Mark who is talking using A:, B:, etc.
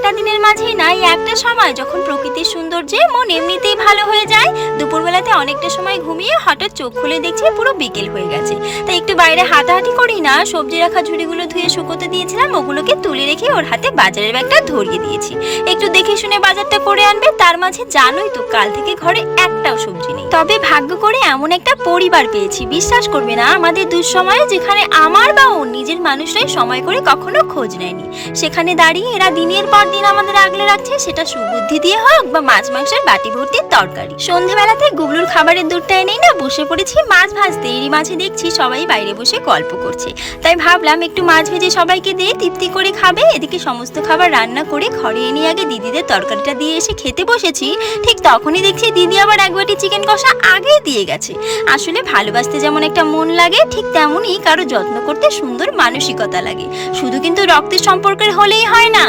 A: সারাটা দিনের মাঝেই না এই একটা সময় যখন প্রকৃতির সৌন্দর্যে মন এমনিতেই ভালো হয়ে যায়। দুপুরবেলাতে অনেকটা সময় ঘুমিয়ে হঠাৎ চোখ খুলে দেখছি পুরো বিকেল হয়ে গেছে। তাই একটু বাইরে হাঁটাহাঁটি করি না, সবজি রাখা ঝুড়িগুলো ধুয়ে শুকোতে দিয়েছিলাম, ওগুলোকে তুলে রেখে ওর হাতে বাজারের ব্যাগটা ধরিয়ে দিয়েছি। একটু দেখে শুনে বাজারটা করে আনবে, তার মাঝে জানোই তো কাল থেকে ঘরে একটাও সবজি নেই। তবে ভাগ্য করে এমন একটা পরিবার পেয়েছি, বিশ্বাস করবে না, আমাদের দুঃসময়ে যেখানে আমার বা ওর নিজের মানুষরাই সময় করে কখনো খোঁজ নেয়নি, সেখানে দাঁড়িয়ে এরা দিনের পর দিন আমাদের আগলে রাখছে, সেটা সুবুদ্ধি দিয়ে হোক বা মাছ মাংসের বাটি ভর্তির তরকারি। সন্ধেবেলাতে গুবলুর খাবারের দুধটা এনেই না বসে পড়েছি মাছ ভাজতে। এরই মাঝে দেখছি সবাই বাইরে বসে গল্প করছে, তাই ভাবলাম একটু মাছ ভেজে সবাইকে দিয়ে তৃপ্তি করে খাবে। এদিকে সমস্ত খাবার রান্না করে ঘরে এনে আগে দিদিদের তরকারিটা দিয়ে এসে খেতে বসেছি, ঠিক তখনই দেখছি দিদি আবার এক বাটি চিকেন কষা আগেই দিয়ে গেছে। আসলে ভালোবাসতে যেমন একটা মন লাগে, ঠিক তেমনই কারো যত্ন করতে সুন্দর মানসিকতা লাগে। শুধু কিন্তু রক্তের সম্পর্কের হলেই হয় না।